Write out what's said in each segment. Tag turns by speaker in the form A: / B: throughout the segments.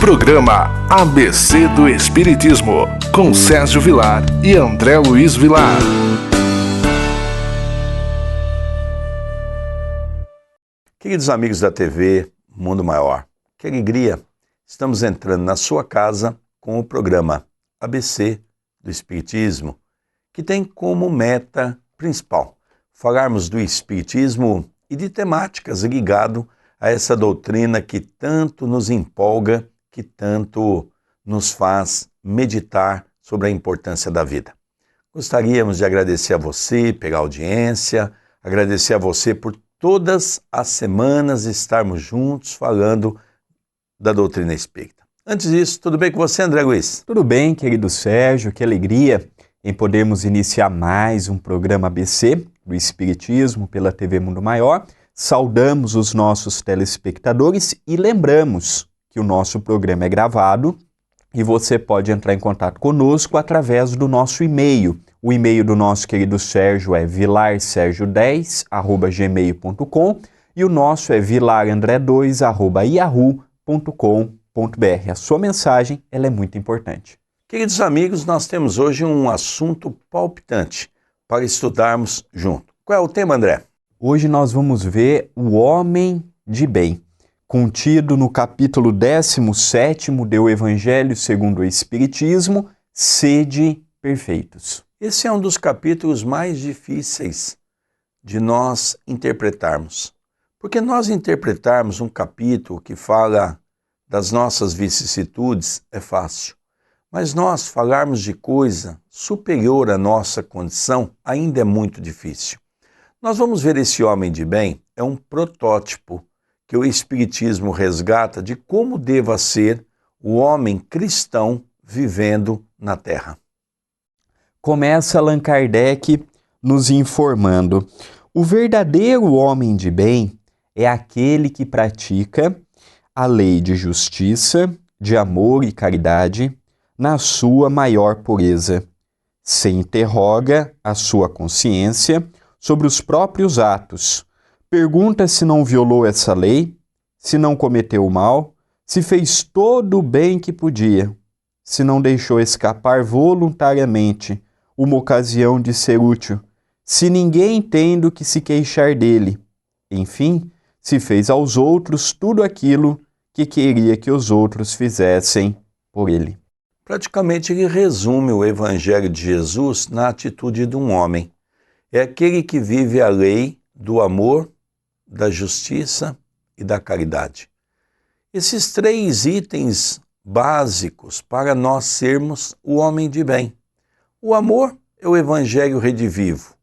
A: Programa ABC do Espiritismo, com Sérgio Vilar e André Luiz Vilar.
B: Queridos amigos da TV Mundo Maior, que alegria! Estamos entrando na sua casa com o programa ABC do Espiritismo, que tem como meta principal falarmos do Espiritismo e de temáticas ligadas a essa doutrina que tanto nos empolga, que tanto nos faz meditar sobre a importância da vida. Gostaríamos de agradecer a você pela audiência, agradecer a você por todas as semanas estarmos juntos falando da doutrina espírita. Antes disso, tudo bem com você, André Luiz?
C: Tudo bem, querido Sérgio, que alegria em podermos iniciar mais um programa ABC do Espiritismo pela TV Mundo Maior. Saudamos os nossos telespectadores e lembramos que o nosso programa é gravado e você pode entrar em contato conosco através do nosso e-mail. O e-mail do nosso querido Sérgio é vilarsergio10@gmail.com e o nosso é vilarandré2@yahoo.com.br. A sua mensagem ela é muito importante.
B: Queridos amigos, nós temos hoje um assunto palpitante para estudarmos junto. Qual é o tema, André?
C: Hoje nós vamos ver o homem de bem, contido no capítulo 17º do Evangelho segundo o Espiritismo, Sede perfeitos.
B: Esse é um dos capítulos mais difíceis de nós interpretarmos. Porque nós interpretarmos um capítulo que fala das nossas vicissitudes é fácil. Mas nós falarmos de coisa superior à nossa condição ainda é muito difícil. Nós vamos ver esse homem de bem, é um protótipo que o Espiritismo resgata de como deva ser o homem cristão vivendo na Terra.
C: Começa Allan Kardec nos informando: o verdadeiro homem de bem é aquele que pratica a lei de justiça, de amor e caridade na sua maior pureza. Se interroga a sua consciência sobre os próprios atos. Pergunta se não violou essa lei, se não cometeu o mal, se fez todo o bem que podia, se não deixou escapar voluntariamente uma ocasião de ser útil, se ninguém tem do que se queixar dele. Enfim, se fez aos outros tudo aquilo que queria que os outros fizessem por ele.
B: Praticamente ele resume o Evangelho de Jesus na atitude de um homem. É aquele que vive a lei do amor, da justiça e da caridade. Esses três itens básicos para nós sermos o homem de bem. O amor é o Evangelho redivivo.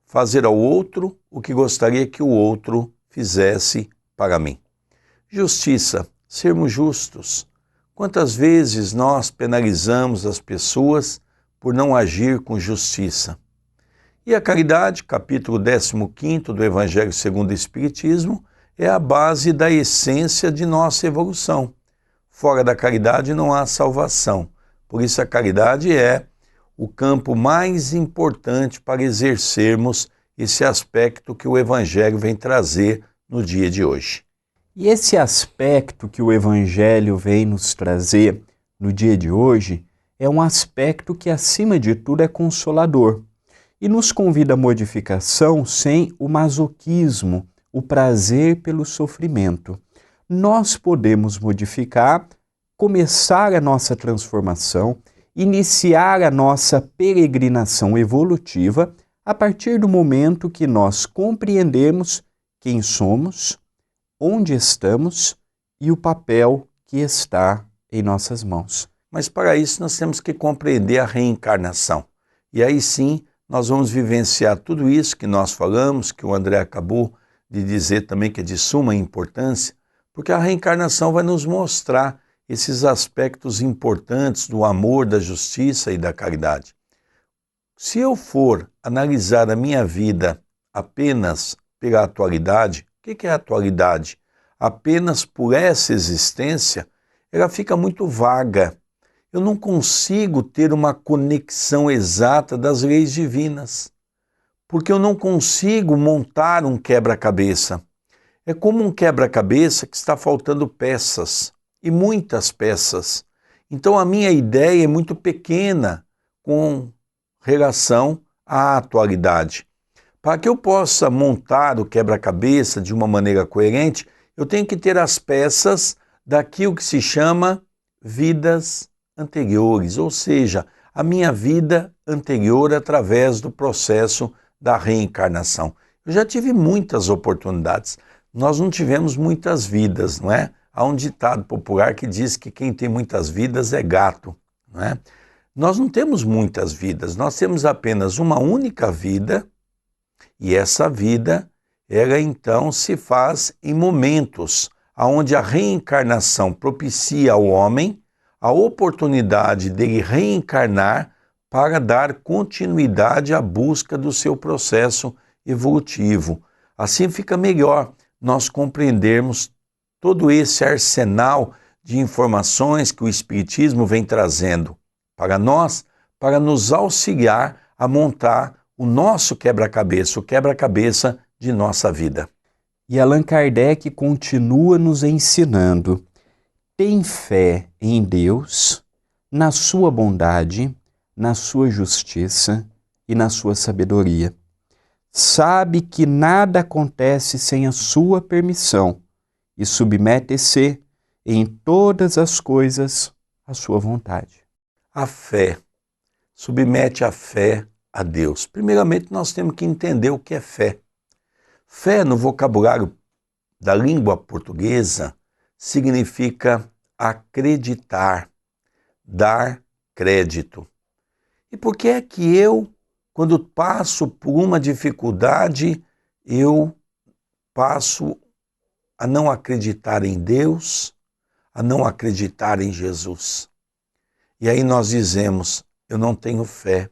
B: Fazer ao outro o que gostaria que o outro fizesse para mim. Justiça, sermos justos. Quantas vezes nós penalizamos as pessoas por não agir com justiça? E a caridade, capítulo 15º do Evangelho segundo o Espiritismo, é a base da essência de nossa evolução. Fora da caridade não há salvação. Por isso a caridade é o campo mais importante para exercermos esse aspecto que o Evangelho vem trazer no dia de hoje.
C: E esse aspecto que o Evangelho vem nos trazer no dia de hoje é um aspecto que, acima de tudo, é consolador e nos convida à modificação sem o masoquismo, o prazer pelo sofrimento. Nós podemos modificar, começar a nossa transformação, iniciar a nossa peregrinação evolutiva a partir do momento que nós compreendemos quem somos, onde estamos e o papel que está em nossas mãos.
B: Mas para isso nós temos que compreender a reencarnação. E aí sim nós vamos vivenciar tudo isso que nós falamos, que o André acabou de dizer também que é de suma importância, porque a reencarnação vai nos mostrar esses aspectos importantes do amor, da justiça e da caridade. Se eu for analisar a minha vida apenas pela atualidade, o que é a atualidade? Apenas por essa existência, ela fica muito vaga. Eu não consigo ter uma conexão exata das leis divinas, porque eu não consigo montar um quebra-cabeça. É como um quebra-cabeça que está faltando peças. e muitas peças. Então a minha ideia é muito pequena com relação à atualidade. Para que eu possa montar o quebra-cabeça de uma maneira coerente, eu tenho que ter as peças daquilo que se chama vidas anteriores, ou seja, a minha vida anterior através do processo da reencarnação. Eu já tive muitas oportunidades. Nós não tivemos muitas vidas, não é? Há um ditado popular que diz que quem tem muitas vidas é gato, não é? Nós não temos muitas vidas, nós temos apenas uma única vida, e essa vida, ela então se faz em momentos onde a reencarnação propicia ao homem a oportunidade dele reencarnar para dar continuidade à busca do seu processo evolutivo. Assim fica melhor nós compreendermos todo esse arsenal de informações que o Espiritismo vem trazendo para nós, para nos auxiliar a montar o nosso quebra-cabeça, o quebra-cabeça de nossa vida.
C: E Allan Kardec continua nos ensinando: tem fé em Deus, na sua bondade, na sua justiça e na sua sabedoria. Sabe que nada acontece sem a sua permissão e submete-se em todas as coisas à sua vontade.
B: A fé, submete a fé a Deus. Primeiramente, nós temos que entender o que é fé. Fé, no vocabulário da língua portuguesa, significa acreditar, dar crédito. E por que é que eu, quando passo por uma dificuldade, eu passo a não acreditar em Deus, a não acreditar em Jesus? E aí nós dizemos, eu não tenho fé.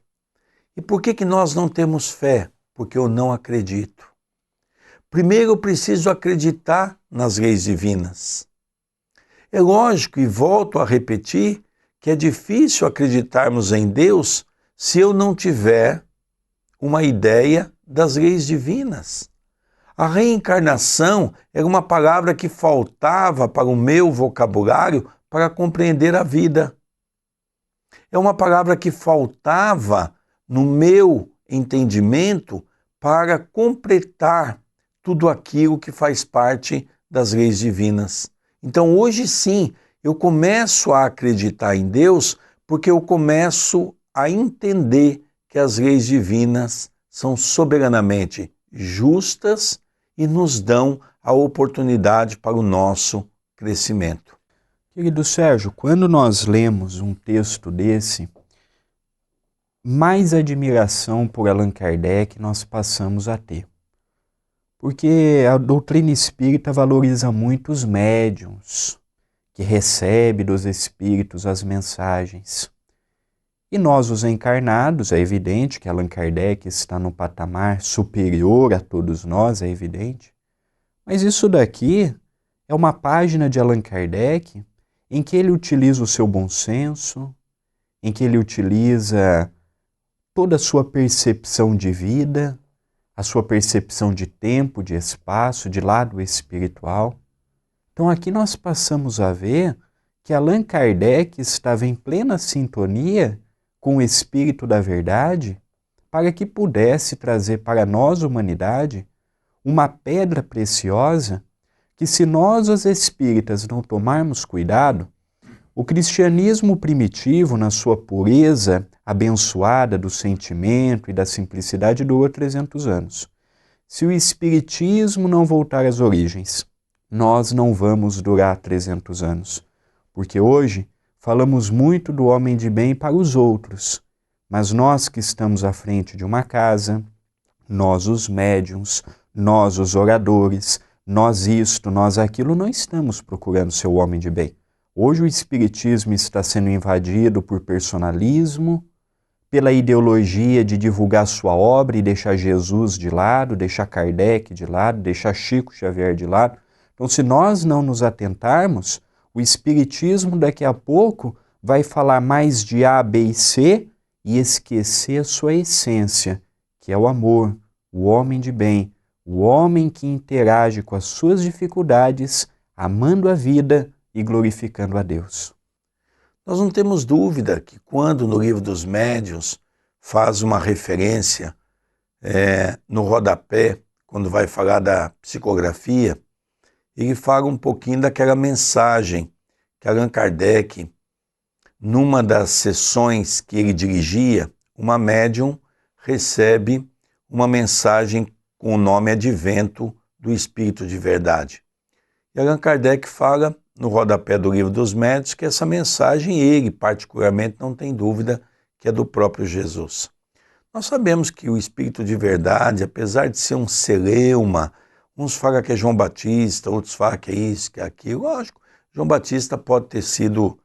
B: E por que nós não temos fé? Porque eu não acredito. Primeiro eu preciso acreditar nas leis divinas. É lógico, e volto a repetir, que é difícil acreditarmos em Deus se eu não tiver uma ideia das leis divinas. A reencarnação era uma palavra que faltava para o meu vocabulário para compreender a vida. É uma palavra que faltava no meu entendimento para completar tudo aquilo que faz parte das leis divinas. Então hoje sim, eu começo a acreditar em Deus porque eu começo a entender que as leis divinas são soberanamente justas e nos dão a oportunidade para o nosso crescimento.
C: Querido Sérgio, quando nós lemos um texto desse, mais admiração por Allan Kardec nós passamos a ter. Porque a doutrina espírita valoriza muito os médiuns, que recebem dos espíritos as mensagens. E nós, os encarnados, é evidente que Allan Kardec está no patamar superior a todos nós, é evidente. Mas isso daqui é uma página de Allan Kardec em que ele utiliza o seu bom senso, em que ele utiliza toda a sua percepção de vida, a sua percepção de tempo, de espaço, de lado espiritual. Então aqui nós passamos a ver que Allan Kardec estava em plena sintonia com o Espírito da Verdade para que pudesse trazer para nós, humanidade, uma pedra preciosa que, se nós, os espíritas, não tomarmos cuidado, o cristianismo primitivo, na sua pureza abençoada do sentimento e da simplicidade, durou 300 anos. Se o espiritismo não voltar às origens, nós não vamos durar 300 anos. Porque hoje falamos muito do homem de bem para os outros, mas nós que estamos à frente de uma casa, nós os médiuns, nós os oradores, nós isto, nós aquilo, não estamos procurando ser o homem de bem. Hoje o espiritismo está sendo invadido por personalismo, pela ideologia de divulgar sua obra e deixar Jesus de lado, deixar Kardec de lado, deixar Chico Xavier de lado. Então, se nós não nos atentarmos, o espiritismo daqui a pouco vai falar mais de A, B e C e esquecer a sua essência, que é o amor, o homem de bem, o homem que interage com as suas dificuldades, amando a vida e glorificando a Deus.
B: Nós não temos dúvida que quando no Livro dos Médiuns faz uma referência no rodapé, quando vai falar da psicografia, ele fala um pouquinho daquela mensagem que Allan Kardec, numa das sessões que ele dirigia, uma médium recebe uma mensagem com o nome Advento do Espírito de Verdade. E Allan Kardec fala no rodapé do Livro dos Médiuns que essa mensagem, ele particularmente não tem dúvida que é do próprio Jesus. Nós sabemos que o Espírito de Verdade, apesar de ser um celeuma, uns falam que é João Batista, outros falam que é isso, que é aquilo. Lógico, João Batista pode ter sido,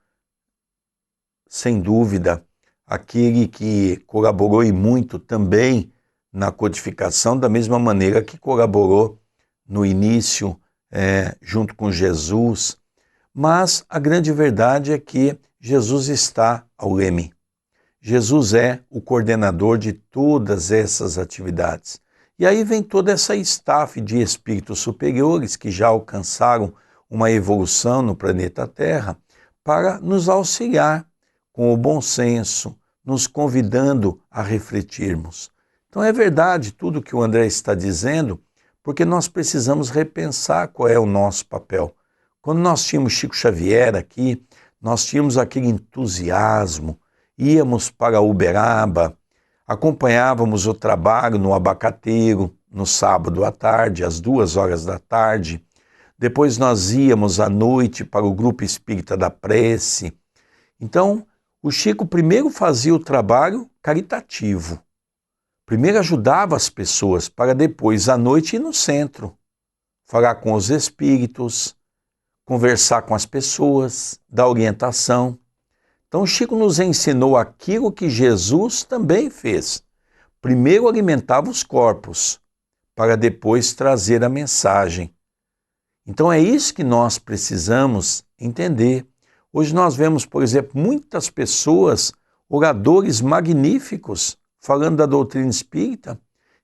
B: sem dúvida, aquele que colaborou e muito também na codificação, da mesma maneira que colaborou no início, junto com Jesus. Mas a grande verdade é que Jesus está ao leme. Jesus é o coordenador de todas essas atividades. E aí vem toda essa staff de espíritos superiores que já alcançaram uma evolução no planeta Terra para nos auxiliar com o bom senso, nos convidando a refletirmos. Então é verdade tudo que o André está dizendo, porque nós precisamos repensar qual é o nosso papel. Quando nós tínhamos Chico Xavier aqui, nós tínhamos aquele entusiasmo, íamos para Uberaba, acompanhávamos o trabalho no Abacateiro, no sábado à tarde, às 2h da tarde. Depois nós íamos à noite para o Grupo Espírita da Prece. Então, o Chico primeiro fazia o trabalho caritativo. Primeiro ajudava as pessoas para depois, à noite, ir no centro, falar com os espíritos, conversar com as pessoas, dar orientação. Então, o Chico nos ensinou aquilo que Jesus também fez. Primeiro alimentava os corpos, para depois trazer a mensagem. Então, é isso que nós precisamos entender. Hoje nós vemos, por exemplo, muitas pessoas, oradores magníficos, falando da doutrina espírita,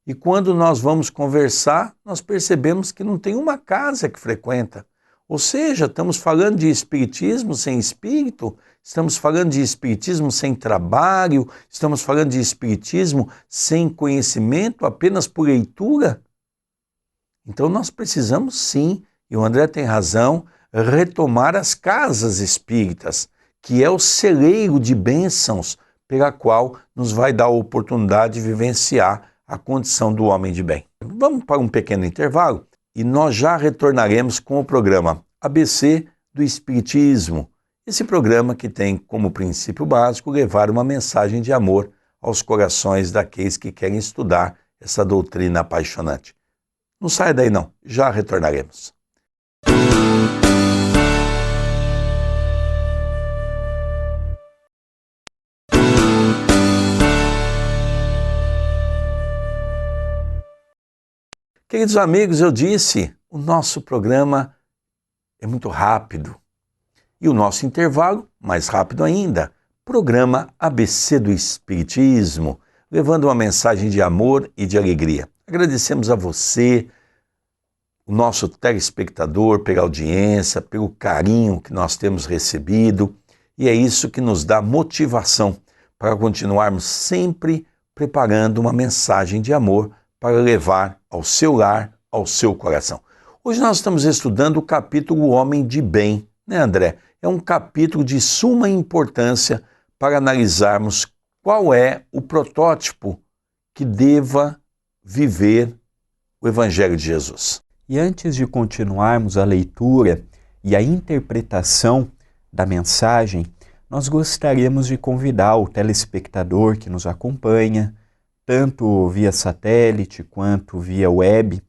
B: e quando nós vamos conversar, nós percebemos que não tem uma casa que frequenta. Ou seja, estamos falando de espiritismo sem espírito, estamos falando de espiritismo sem trabalho, estamos falando de espiritismo sem conhecimento, apenas por leitura. Então nós precisamos sim, e o André tem razão, retomar as casas espíritas, que é o celeiro de bênçãos pela qual nos vai dar a oportunidade de vivenciar a condição do homem de bem. Vamos para um pequeno intervalo e nós já retornaremos com o programa ABC do Espiritismo. Esse programa que tem como princípio básico levar uma mensagem de amor aos corações daqueles que querem estudar essa doutrina apaixonante. Não saia daí não, já retornaremos. Queridos amigos, eu disse, o nosso programa é muito rápido. E o nosso intervalo, mais rápido ainda, programa ABC do Espiritismo, levando uma mensagem de amor e de alegria. Agradecemos a você, o nosso telespectador, pela audiência, pelo carinho que nós temos recebido, e é isso que nos dá motivação para continuarmos sempre preparando uma mensagem de amor para levar ao seu lar, ao seu coração. Hoje nós estamos estudando o capítulo O Homem de Bem, né, André? É um capítulo de suma importância para analisarmos qual é o protótipo que deva viver o Evangelho de Jesus.
C: E antes de continuarmos a leitura e a interpretação da mensagem, nós gostaríamos de convidar o telespectador que nos acompanha, tanto via satélite quanto via web,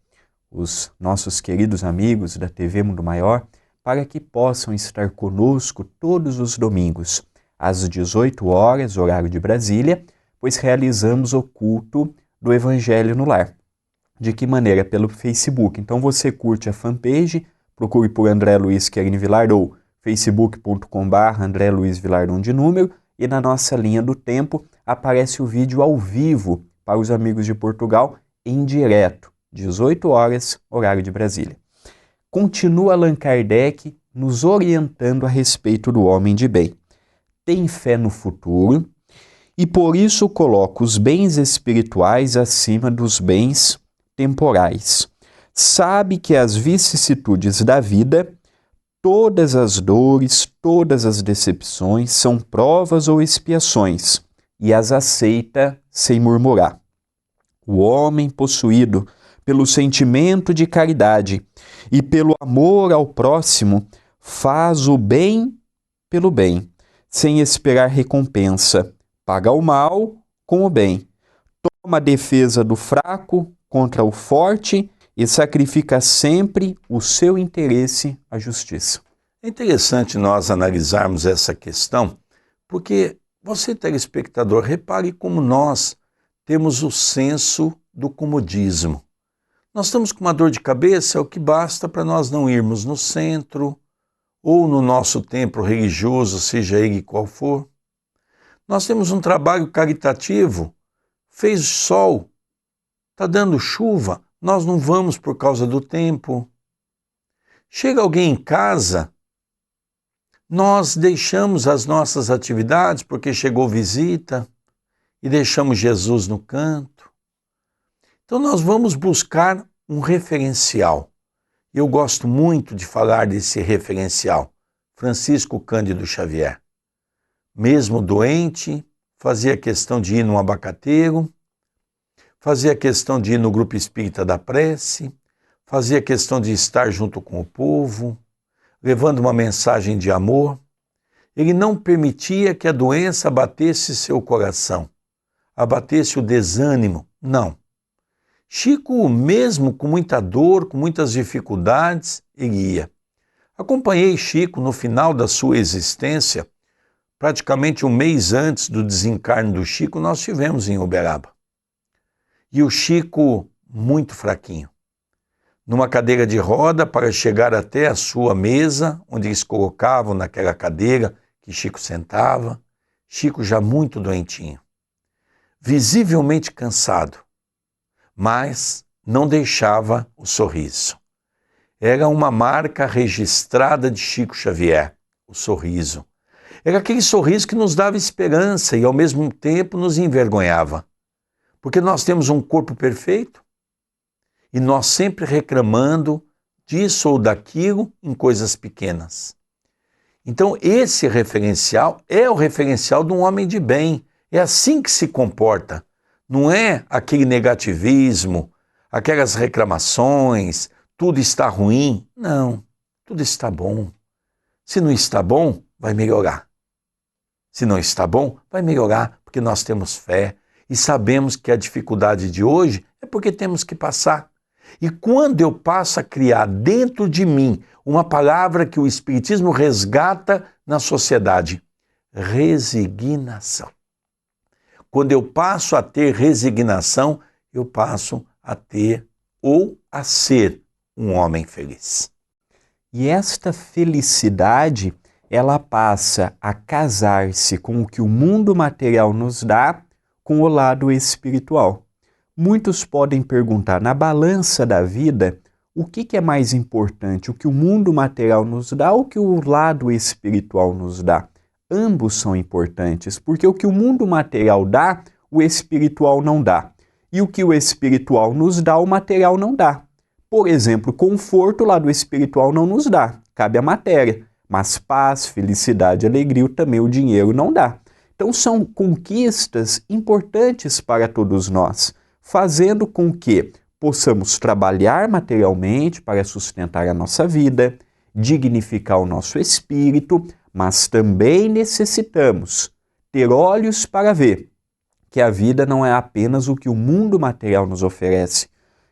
C: os nossos queridos amigos da TV Mundo Maior, para que possam estar conosco todos os domingos, às 18 horas, horário de Brasília, pois realizamos o culto do Evangelho no Lar. De que maneira? Pelo Facebook. Então você curte a fanpage, procure por André Luiz Querini Vilar ou facebook.com/André Luiz Vilardon de número, e na nossa linha do tempo aparece o vídeo ao vivo para os amigos de Portugal, em direto, 18 horas, horário de Brasília. Continua Allan Kardec nos orientando a respeito do homem de bem. Tem fé no futuro e por isso coloca os bens espirituais acima dos bens temporais. Sabe que as vicissitudes da vida, todas as dores, todas as decepções são provas ou expiações e as aceita sem murmurar. O homem possuído pelo sentimento de caridade e pelo amor ao próximo faz o bem pelo bem, sem esperar recompensa, paga o mal com o bem, toma a defesa do fraco contra o forte e sacrifica sempre o seu interesse à justiça.
B: É interessante nós analisarmos essa questão, porque você, telespectador, repare como nós temos o senso do comodismo. Nós estamos com uma dor de cabeça, é o que basta para nós não irmos no centro ou no nosso templo religioso, seja ele qual for. Nós temos um trabalho caritativo, fez sol, está dando chuva, nós não vamos por causa do tempo. Chega alguém em casa, nós deixamos as nossas atividades porque chegou visita e deixamos Jesus no canto. Então nós vamos buscar um referencial. Eu gosto muito de falar desse referencial, Francisco Cândido Xavier. Mesmo doente, fazia questão de ir num abacateiro, fazia questão de ir no grupo espírita da prece, fazia questão de estar junto com o povo, levando uma mensagem de amor. Ele não permitia que a doença abatesse seu coração, abatesse o desânimo, não. Chico, mesmo com muita dor, com muitas dificuldades, ele ia. Acompanhei Chico no final da sua existência, praticamente um mês antes do desencarne do Chico, nós estivemos em Uberaba. E o Chico muito fraquinho, numa cadeira de roda para chegar até a sua mesa, onde eles colocavam naquela cadeira que Chico sentava, Chico já muito doentinho, visivelmente cansado, mas não deixava o sorriso. Era uma marca registrada de Chico Xavier, o sorriso. Era aquele sorriso que nos dava esperança e ao mesmo tempo nos envergonhava. Porque nós temos um corpo perfeito e nós sempre reclamando disso ou daquilo em coisas pequenas. Então esse referencial é o referencial de um homem de bem. É assim que se comporta. Não é aquele negativismo, aquelas reclamações, tudo está ruim. Não, tudo está bom. Se não está bom, vai melhorar. Se não está bom, vai melhorar, porque nós temos fé e sabemos que a dificuldade de hoje é porque temos que passar. E quando eu passo a criar dentro de mim uma palavra que o Espiritismo resgata na sociedade, resignação. Quando eu passo a ter resignação, eu passo a ter ou a ser um homem feliz.
C: E esta felicidade, ela passa a casar-se com o que o mundo material nos dá, com o lado espiritual. Muitos podem perguntar, na balança da vida, o que é mais importante, o que o mundo material nos dá ou o que o lado espiritual nos dá? Ambos são importantes, porque o que o mundo material dá, o espiritual não dá. E o que o espiritual nos dá, o material não dá. Por exemplo, conforto, o lado espiritual não nos dá, cabe à matéria. Mas paz, felicidade, alegria, também o dinheiro não dá. Então são conquistas importantes para todos nós, fazendo com que possamos trabalhar materialmente para sustentar a nossa vida, dignificar o nosso espírito, mas também necessitamos ter olhos para ver que a vida não é apenas o que o mundo material nos oferece,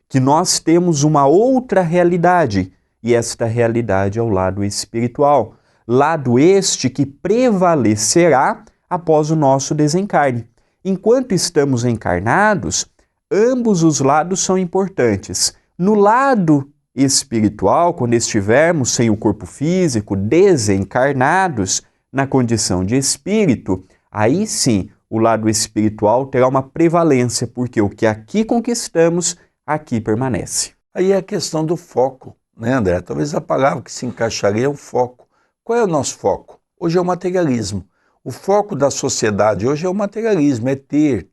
C: que nós temos uma outra realidade, e esta realidade é o lado espiritual, lado este que prevalecerá após o nosso desencarne. Enquanto estamos encarnados, ambos os lados são importantes. No lado espiritual, quando estivermos sem o corpo físico, desencarnados, na condição de espírito, aí sim o lado espiritual terá uma prevalência, porque o que aqui conquistamos, aqui permanece.
B: Aí é a questão do foco. né, André? Talvez a palavra que se encaixaria é o foco. Qual é o nosso foco? Hoje é o materialismo. O foco da sociedade hoje é o materialismo, é ter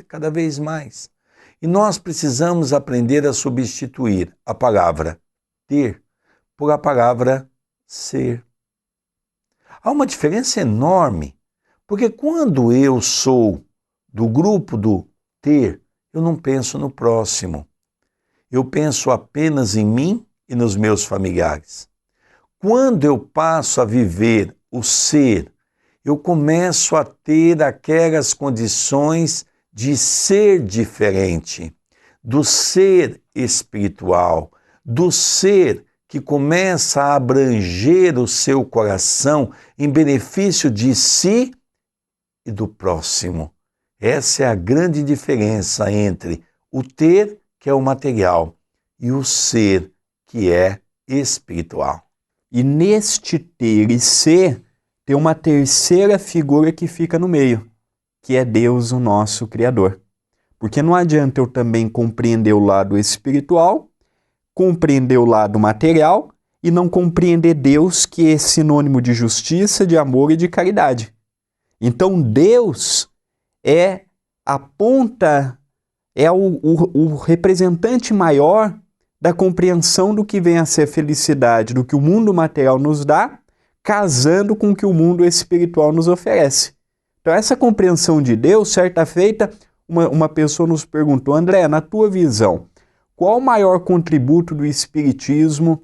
B: cada vez mais. E nós precisamos aprender a substituir a palavra ter por a palavra ser. Há uma diferença enorme, porque quando eu sou do grupo do ter, eu não penso no próximo. Eu penso apenas em mim e nos meus familiares. Quando eu passo a viver o ser, eu começo a ter aquelas condições de ser diferente, do ser espiritual, do ser que começa a abranger o seu coração em benefício de si e do próximo. Essa é a grande diferença entre o ter, que é o material, e o ser, que é espiritual.
C: E neste ter e ser, tem uma terceira figura que fica no meio, que é Deus, o nosso Criador. Porque não adianta eu também compreender o lado espiritual, compreender o lado material e não compreender Deus, que é sinônimo de justiça, de amor e de caridade. Então Deus é a ponta, é o representante maior da compreensão do que vem a ser felicidade, do que o mundo material nos dá, casando com o que o mundo espiritual nos oferece. Então essa compreensão de Deus, certa feita, uma pessoa nos perguntou: André, na tua visão, qual o maior contributo do Espiritismo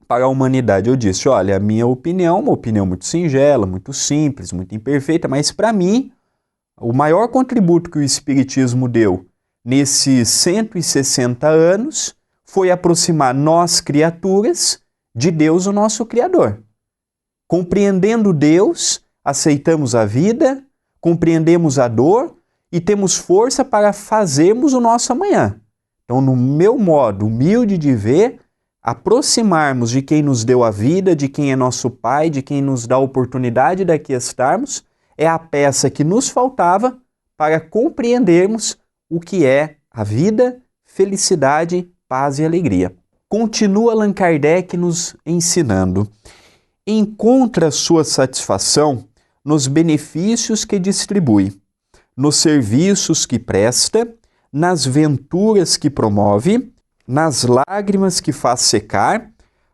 C: para a humanidade? Eu disse: olha, a minha opinião, uma opinião muito singela, muito simples, muito imperfeita, mas para mim, o maior contributo que o Espiritismo deu nesses 160 anos foi aproximar nós, criaturas, de Deus, o nosso Criador. Compreendendo Deus, aceitamos a vida, compreendemos a dor e temos força para fazermos o nosso amanhã. Então, no meu modo humilde de ver, aproximarmos de quem nos deu a vida, de quem é nosso Pai, de quem nos dá a oportunidade de aqui estarmos, é a peça que nos faltava para compreendermos o que é a vida, felicidade, paz e alegria. Continua Allan Kardec nos ensinando: encontra sua satisfação nos benefícios que distribui, nos serviços que presta, nas venturas que promove, nas lágrimas que faz secar,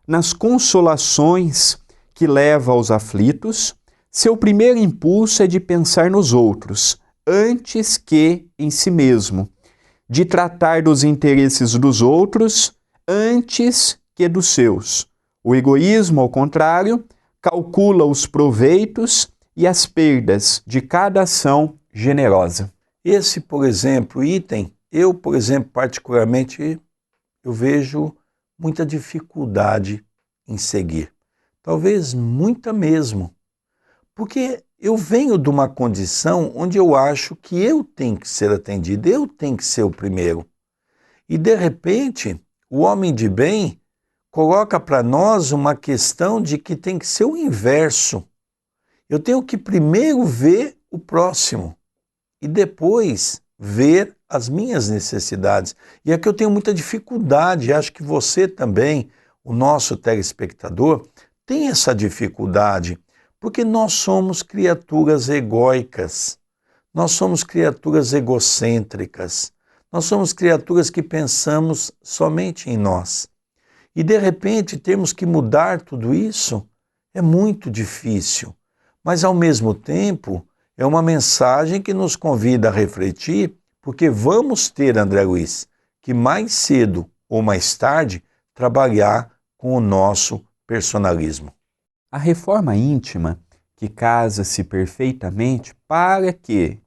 C: nas consolações que leva aos aflitos. Seu primeiro impulso é de pensar nos outros, antes que em si mesmo, de tratar dos interesses dos outros antes que dos seus. O egoísmo, ao contrário, calcula os proveitos e as perdas de cada ação generosa.
B: Esse, por exemplo, item, eu, por exemplo, particularmente, eu vejo muita dificuldade em seguir. Talvez muita mesmo. Porque eu venho de uma condição onde eu acho que eu tenho que ser atendido, eu tenho que ser o primeiro. E, de repente, o homem de bem coloca para nós uma questão de que tem que ser o inverso. Eu tenho que primeiro ver o próximo e depois ver as minhas necessidades. E aqui eu tenho muita dificuldade, acho que você também, o nosso telespectador, tem essa dificuldade, porque nós somos criaturas egóicas, nós somos criaturas egocêntricas, nós somos criaturas que pensamos somente em nós. E de repente termos que mudar tudo isso é muito difícil, mas ao mesmo tempo é uma mensagem que nos convida a refletir, porque vamos ter, André Luiz, que mais cedo ou mais tarde trabalhar com o nosso personalismo.
C: A reforma íntima, que casa-se perfeitamente para que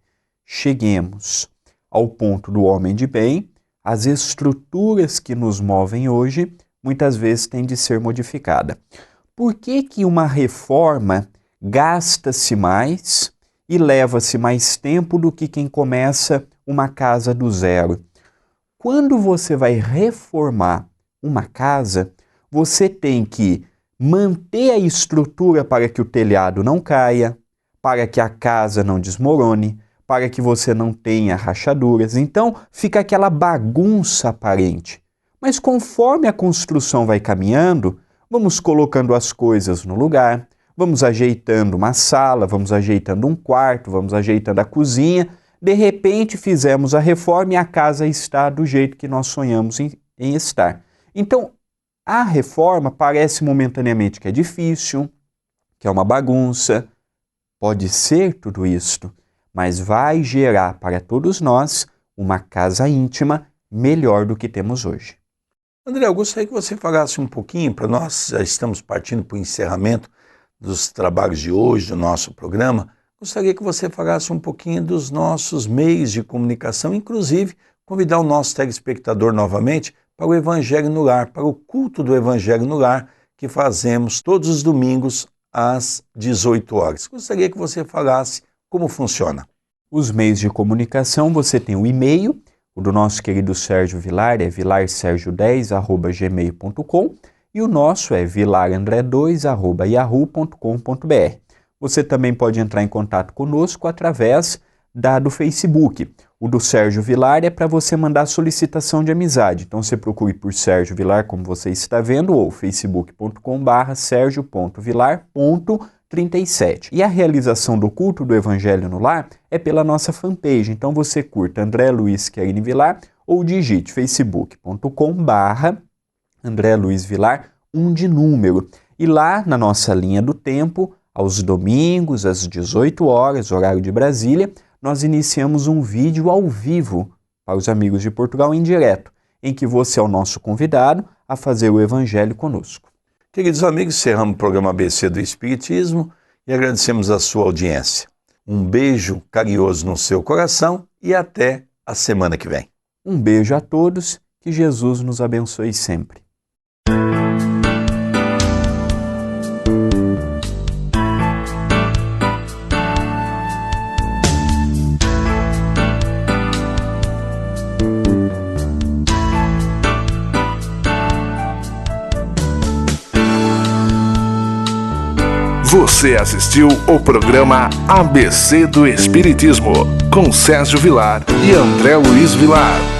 C: cheguemos ao ponto do homem de bem, as estruturas que nos movem hoje muitas vezes têm de ser modificada. Por que que uma reforma gasta-se mais e leva-se mais tempo do que quem começa uma casa do zero? Quando você vai reformar uma casa, você tem que manter a estrutura para que o telhado não caia, para que a casa não desmorone, para que você não tenha rachaduras. Então, fica aquela bagunça aparente. Mas conforme a construção vai caminhando, vamos colocando as coisas no lugar, vamos ajeitando uma sala, vamos ajeitando um quarto, vamos ajeitando a cozinha. De repente fizemos a reforma e a casa está do jeito que nós sonhamos em estar. Então, a reforma parece momentaneamente que é difícil, que é uma bagunça. Pode ser tudo isto, mas vai gerar para todos nós uma casa íntima melhor do que temos hoje.
B: André, eu gostaria que você falasse um pouquinho para nós, já estamos partindo para o encerramento dos trabalhos de hoje, do nosso programa. Gostaria que você falasse um pouquinho dos nossos meios de comunicação, inclusive convidar o nosso telespectador novamente para o Evangelho no Lar, para o culto do Evangelho no Lar, que fazemos todos os domingos às 18 horas. Gostaria que você falasse como funciona.
C: Os meios de comunicação, você tem o e-mail, o do nosso querido Sérgio Vilar, é vilarsergio10@gmail.com, e o nosso é vilarandré2@yahoo.com.br. Você também pode entrar em contato conosco através do Facebook. O do Sérgio Vilar é para você mandar solicitação de amizade. Então você procure por Sérgio Vilar, como você está vendo, ou facebook.com/sergio.vilar.37. E a realização do culto do Evangelho no Lar é pela nossa fanpage. Então você curta André Luiz Querini Vilar ou digite facebook.com/André Luiz Vilar, 1 de número. E lá na nossa linha do tempo, aos domingos, às 18 horas, horário de Brasília, nós iniciamos um vídeo ao vivo para os amigos de Portugal em direto, em que você é o nosso convidado a fazer o Evangelho conosco.
B: Queridos amigos, encerramos o programa ABC do Espiritismo e agradecemos a sua audiência. Um beijo carinhoso no seu coração e até a semana que vem.
C: Um beijo a todos, que Jesus nos abençoe sempre.
A: Você assistiu o programa ABC do Espiritismo, com Sérgio Vilar e André Luiz Vilar.